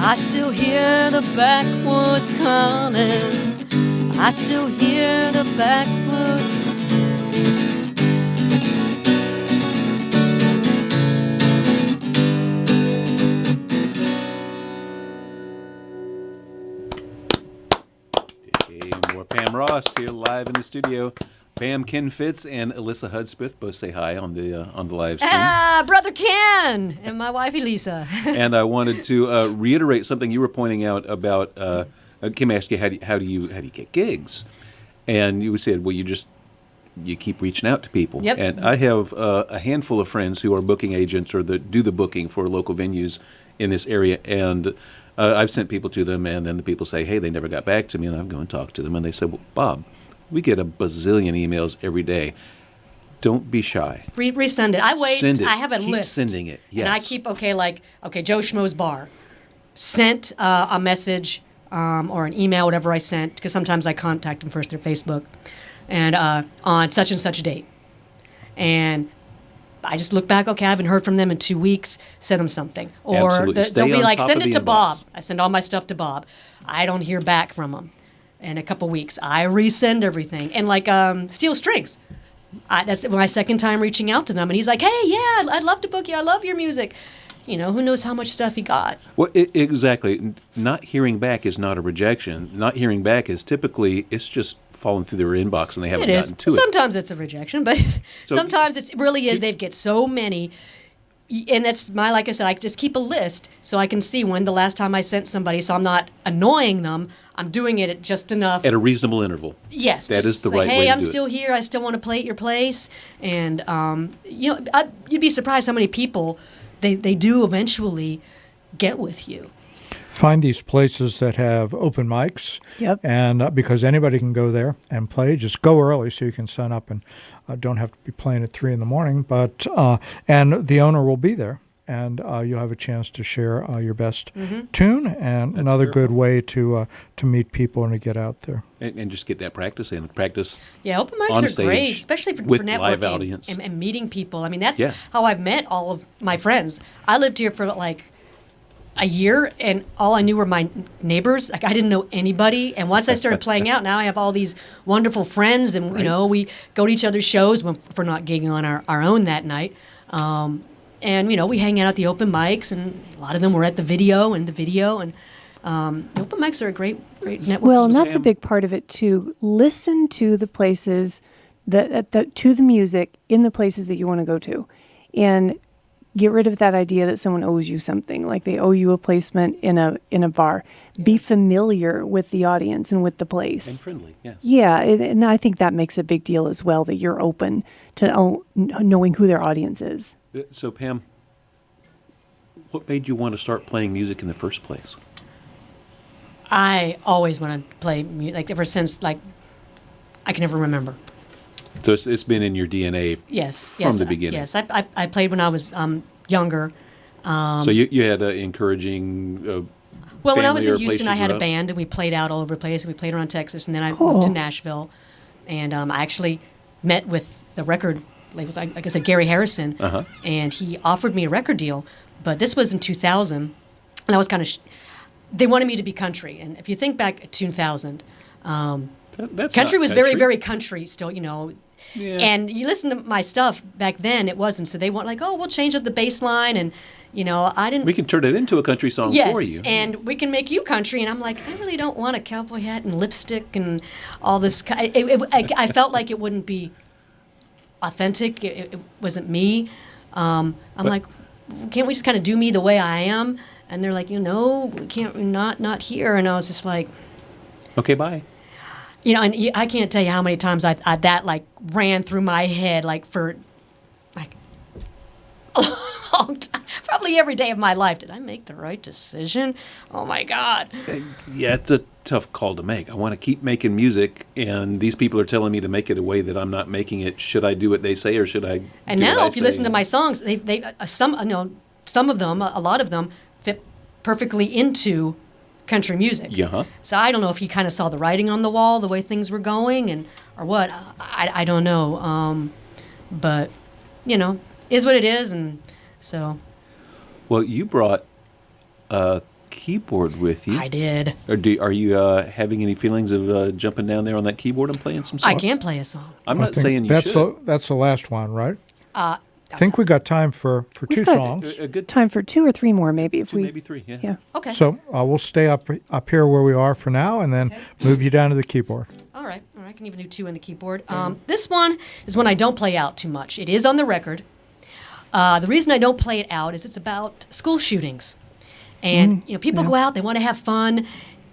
I still hear the backwoods calling. I still hear the backwoods. Hey, more Pam Ross here live in the studio. Pam, Ken Fitz, and Alyssa Hudspeth both say hi on the live stream. Brother Ken and my wife Elisa. And I wanted to reiterate something you were pointing out about. Kim asked you how do you get gigs, and you said, well, you keep reaching out to people. Yep. And I have a handful of friends who are booking agents or that do the booking for local venues in this area, and I've sent people to them, and then the people say, hey, they never got back to me, and I've gone and talked to them, and they said, well, Bob, we get a bazillion emails every day. Don't be shy. Resend it. I wait. Send it. I have a Keep list. sending it. Yes. And I keep, Joe Schmo's Bar. Sent a message or an email, whatever I sent, because sometimes I contact them first through Facebook, and on such and such date. And I just look back, okay, I haven't heard from them in 2 weeks, send them something. Or Absolutely. they'll be on like, top send of it the to Bob. inbox. I send all my stuff to Bob. I don't hear back from them in a couple weeks. I resend everything. And like Steel Strings. That's my second time reaching out to them. And he's like, hey, yeah, I'd love to book you. I love your music. You know, who knows how much stuff he got. Well, exactly. Not hearing back is not a rejection. Not hearing back is typically, it's just fallen through their inbox and they haven't It is. gotten to it. Sometimes it's a rejection, but sometimes it really is. They get so many. And that's like I said, I just keep a list so I can see when the last time I sent somebody, so I'm not annoying them. I'm doing it at just enough. At a reasonable interval. Yes. That just is the like, right hey, way to I'm do it. still here. I still want to play at your place. And, you'd be surprised how many people they do eventually get with you. Find these places that have open mics. Yep. And because anybody can go there and play, just go early so you can sign up and don't have to be playing at 3 a.m. But and the owner will be there, and you'll have a chance to share your best tune, and another good way to meet people and to get out there. And just get that practice in. Practice. Yeah, open on mics are stage great, especially for with networking live audience. and meeting people. I mean, that's Yeah. how I've met all of my friends. I lived here for like a year, and all I knew were my neighbors. Like I didn't know anybody. And once I started playing out, now I have all these wonderful friends, and you know, we go to each other's shows if we're not gigging on our own that night. And you know, we hang out at the open mics, and a lot of them were at the video. And the open mics are a great network. Well, and that's a Sam? big part of it too. Listen to the places to the music in the places that you want to go to, and get rid of that idea that someone owes you something, like they owe you a placement in a bar. Be familiar with the audience and with the place. And friendly, yes. Yeah, and I think that makes a big deal as well, that you're open to knowing who their audience is. So, Pam, what made you want to start playing music in the first place? I always want to play music, like ever since like I can never remember. So it's been in your DNA from the beginning. Yes, I played when I was younger. So you had an encouraging Well, when I was family in or Houston, place I you had grew a up? band, and we played out all over the place. And we played around Texas, and then I Cool. moved to Nashville, and I actually met with the record label, like I said, Gary Harrison, and he offered me a record deal. But this was in 2000, and I was kind of they wanted me to be country. And if you think back at 2000, That's country not was very, very country still, you know. Yeah. And you listen to my stuff back then, it wasn't. So they want like, oh, we'll change up the bass line, and you know, I didn't. We can turn it into a country song yes, for you. and we can make you country. And I'm like, I really don't want a cowboy hat and lipstick and all this. I felt like it wouldn't be authentic. It wasn't me. I'm like, can't we just kind of do me the way I am? And they're like, you know, we can't, not here. And I was just like, Okay, bye. you know, and I can't tell you how many times I that like ran through my head like for like a long time, probably every day of my life. Did I make the right decision? Oh my God! Yeah, it's a tough call to make. I want to keep making music, and these people are telling me to make it a way that I'm not making it. Should I do what they say, or should I? And do what now, I if you say? listen to my songs, some of them, a lot of them fit perfectly into country music. Yeah. So I don't know if he kind of saw the writing on the wall, the way things were going, or what. I don't know. But, is what it is, and so. Well, you brought a keyboard with you. I did. Are you having any feelings of jumping down there on that keyboard and playing some songs? I can play a song. I'm not saying you should. That's the last one, right? I think we got time for two got- songs. A good Time for 2 or 3 more, maybe, if two, we. maybe 3. Yeah. Yeah. Okay. So we'll stay up here where we are for now, and then move you down to the keyboard. All right. I can even do 2 in the keyboard. This one is one I don't play out too much. It is on the record. The reason I don't play it out is it's about school shootings. And, people go out, they want to have fun,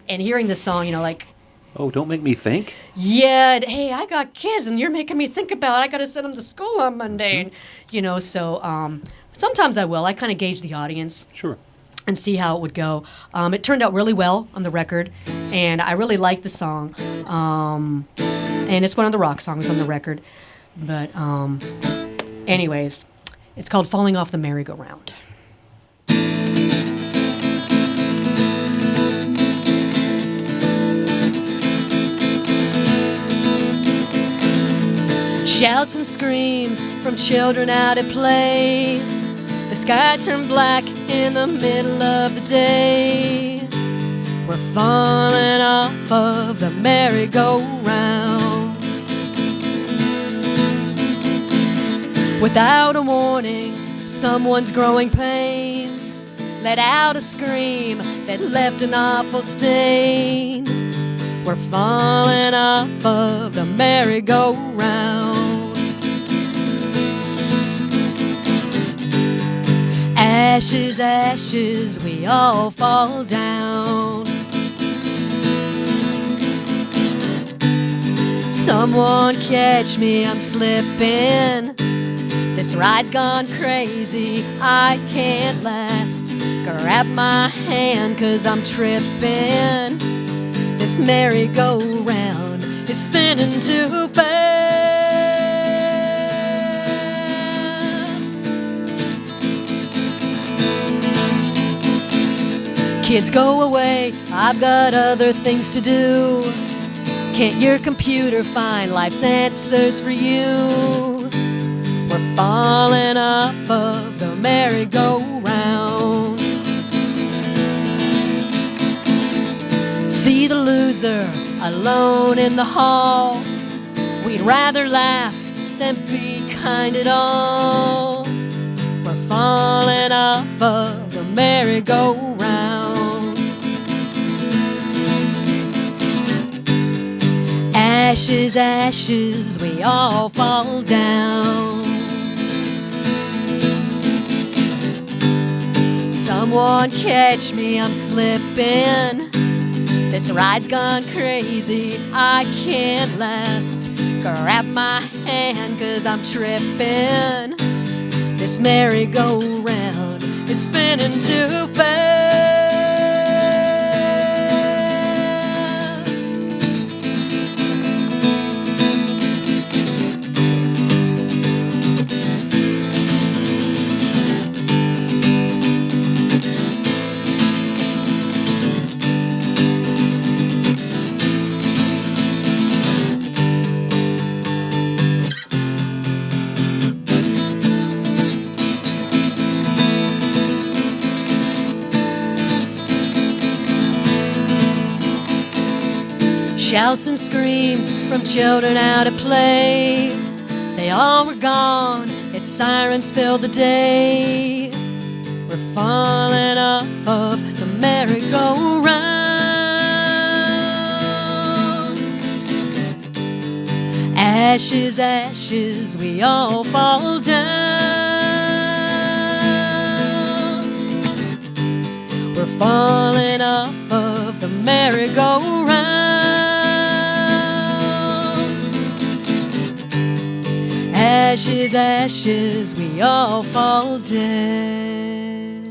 and hearing this song, like, Oh, don't make me think. yeah, hey, I got kids, and you're making me think about it. I got to send them to school on Monday. And, so sometimes I will. I kind of gauge the audience Sure. and see how it would go. It turned out really well on the record, and I really liked the song. And it's one of the rock songs on the record. But anyways, it's called Falling Off the Merry-Go-Round. Shouts and screams from children out at play. The sky turned black in the middle of the day. We're falling off of the merry-go-round. Without a warning, someone's growing pains. Let out a scream that left an awful stain. We're falling off of the merry-go-round. Ashes, ashes, we all fall down. Someone catch me, I'm slipping. This ride's gone crazy, I can't last. Grab my hand, 'cause I'm tripping. This merry-go-round is spinning too fast. Kids, go away, I've got other things to do. Can't your computer find life's answers for you? We're falling off of the merry-go-round. See the loser alone in the hall. We'd rather laugh than be kind at all. We're falling off of the merry-go-round. Ashes, ashes, we all fall down. Someone catch me, I'm slipping. This ride's gone crazy, I can't last. Grab my hand, 'cause I'm tripping. This merry-go-round is spinning too fast. Shouts and screams from children out at play. They all were gone as sirens filled the day. We're falling off of the merry-go-round. Ashes, ashes, we all fall down. We're falling off of the merry-go-round. Ashes, ashes, we all fall dead.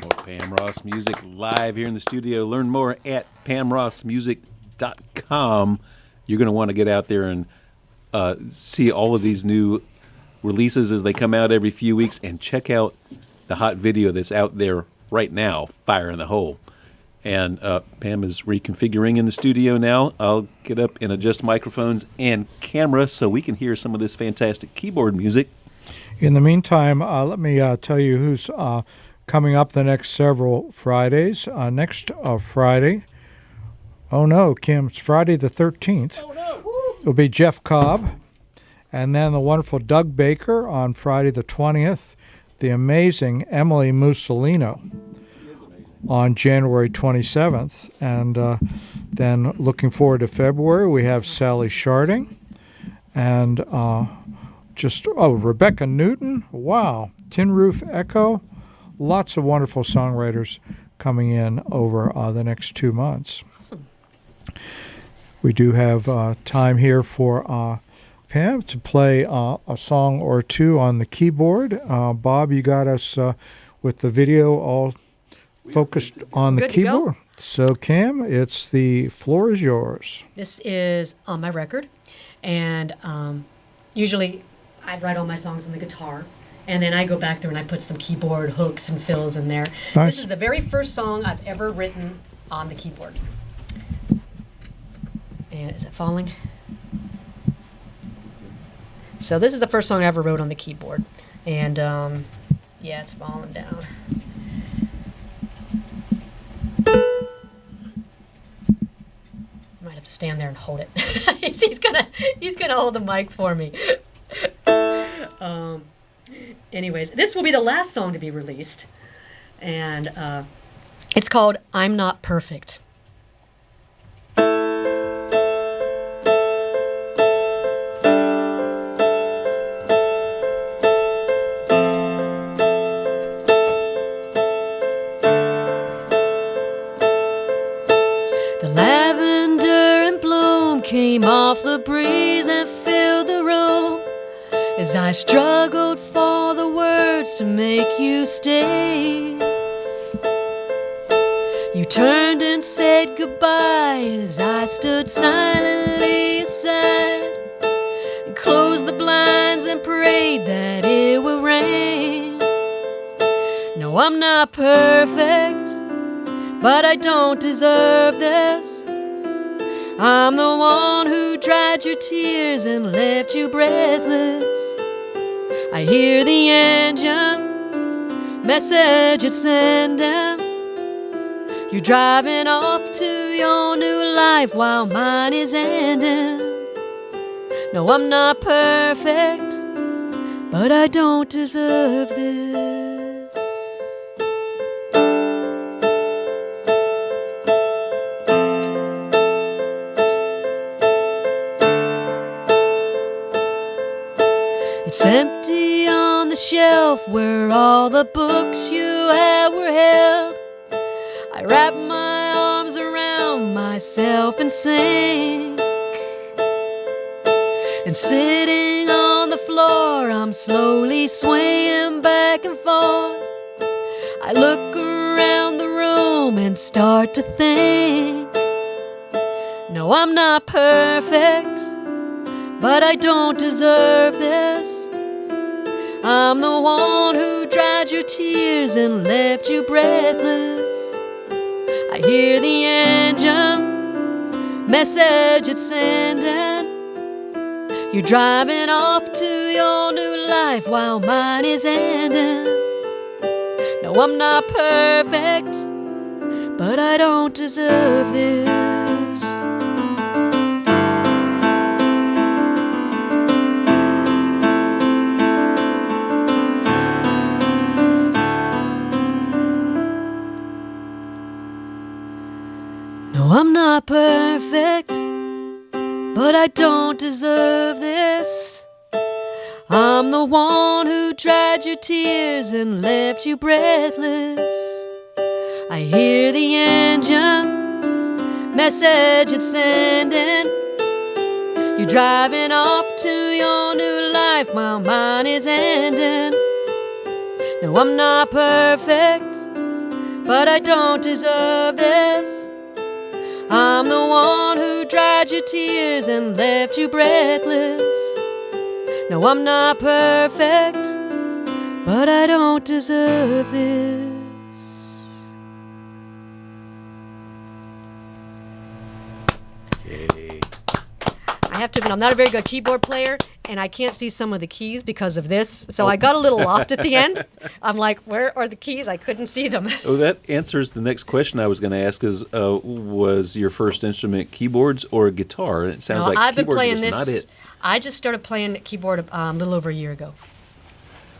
More Pam Ross music live here in the studio. Learn more at pamrossmusic.com. You're going to want to get out there and see all of these new releases as they come out every few weeks, and check out the hot video that's out there right now, Fire in the Hole. And Pam is reconfiguring in the studio now. I'll get up and adjust microphones and camera so we can hear some of this fantastic keyboard music. In the meantime, let me tell you who's coming up the next several Fridays. Next Friday, oh no, Kim, it's Friday the 13th. Oh no! It'll be Jeff Cobb, and then the wonderful Doug Baker on Friday the 20th, the amazing Emily Mussolino on January 27th, and then looking forward to February, we have Sally Sharding, and Rebecca Newton, wow, Tin Roof Echo, lots of wonderful songwriters coming in over the next 2 months. Awesome. We do have time here for Pam to play a song or two on the keyboard. Bob, you got us with the video all focused on the Good to go. keyboard. So, Cam, the floor is yours. This is on my record, and usually I'd write all my songs on the guitar, and then I go back there and I put some keyboard hooks and fills in there. Nice. This is the very first song I've ever written on the keyboard. And is it falling? So this is the first song I ever wrote on the keyboard, and yeah, it's falling down. Might have to stand there and hold it. he's gonna hold the mic for me. Anyways, this will be the last song to be released, and it's called "I'm Not Perfect." Came off the breeze and filled the room as I struggled for the words to make you stay. You turned and said goodbye as I stood silently aside and closed the blinds and prayed that it would rain. No, I'm not perfect, but I don't deserve this. I'm the one who dried your tears and left you breathless. I hear the engine message it's sending. You're driving off to your new life while mine is ending. No, I'm not perfect, but I don't deserve this. It's empty on the shelf where all the books you had were held. I wrap my arms around myself and sink. And sitting on the floor, I'm slowly swaying back and forth. I look around the room and start to think. No, I'm not perfect, but I don't deserve this. I'm the one who dried your tears and left you breathless. I hear the engine message it's sending. You're driving off to your new life while mine is ending. No, I'm not perfect, but I don't deserve this. No, I'm not perfect, but I don't deserve this. I'm the one who dried your tears and left you breathless. I hear the engine message it's sending. You're driving off to your new life while mine is ending. No, I'm not perfect, but I don't deserve this. I'm the one who dried your tears and left you breathless. No, I'm not perfect, but I don't deserve this. Yay. I have to admit, I'm not a very good keyboard player, and I can't see some of the keys because of this. So I got a little lost at the end. I'm like, where are the keys? I couldn't see them. Oh, that answers the next question I was going to ask is, was your first instrument keyboards or guitar? And it sounds like I've been keyboards playing was this. not it. I just started playing keyboard a little over a year ago.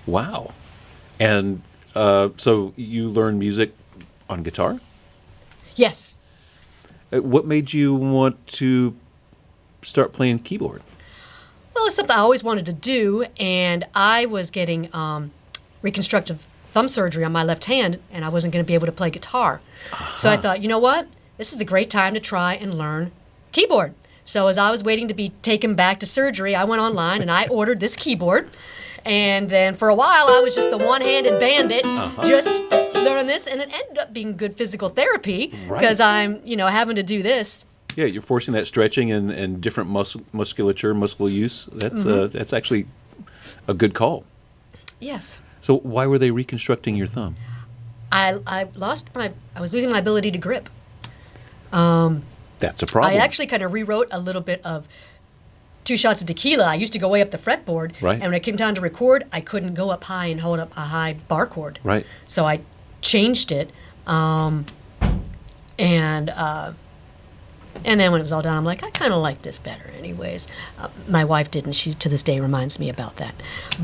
Wow. And so you learned music on guitar? Yes. What made you want to start playing keyboard? Well, it's something I always wanted to do, and I was getting reconstructive thumb surgery on my left hand, and I wasn't going to be able to play guitar. So I thought, you know what? This is a great time to try and learn keyboard. So as I was waiting to be taken back to surgery, I went online and I ordered this keyboard. And then for a while, I was just the one-handed bandit, just learning this, and it ended up being good physical therapy because I'm, having to do this. Yeah, you're forcing that stretching and different muscular use. That's actually a good call. Yes. So why were they reconstructing your thumb? I was losing my ability to grip. That's a problem. I actually kind of rewrote a little bit of 2 shots of tequila. I used to go way up the fretboard, Right. and when it came time to record, I couldn't go up high and hold up a high bar chord. Right. So I changed it, and then when it was all done, I'm like, I kind of like this better, anyways. My wife didn't. She to this day reminds me about that,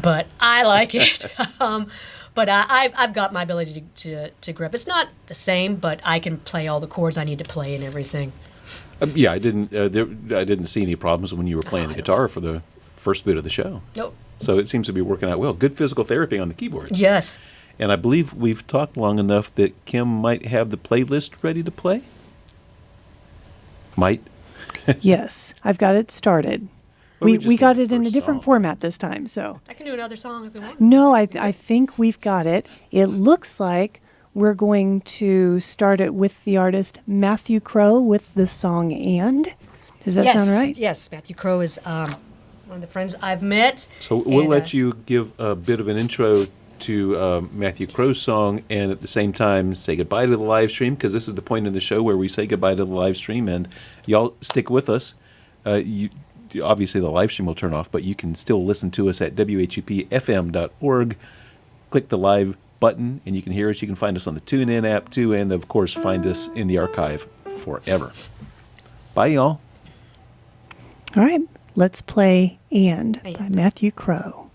but I like it. But I've got my ability to grip. It's not the same, but I can play all the chords I need to play and everything. Yeah, I didn't see any problems when you were playing the guitar for the first bit of the show. Nope. So it seems to be working out well. Good physical therapy on the keyboard. Yes. And I believe we've talked long enough that Kim might have the playlist ready to play. Might. Yes, I've got it started. Well, We just got did it the in a first different song. format this time, so. I can do another song if you want. No, I think we've got it. It looks like we're going to start it with the artist Matthew Crow with the song "And." Does that sound right? Yes, Matthew Crow is one of the friends I've met. So we'll and, let you give a bit of an intro to Matthew Crow's song, and at the same time say goodbye to the live stream, because this is the point in the show where we say goodbye to the live stream, and y'all stick with us. Obviously the live stream will turn off, but you can still listen to us at WHUPFM.org. Click the live button, and you can hear us. You can find us on the TuneIn app too, and of course find us in the archive forever. Bye, y'all. All right, let's play "And" by And. Matthew Crow.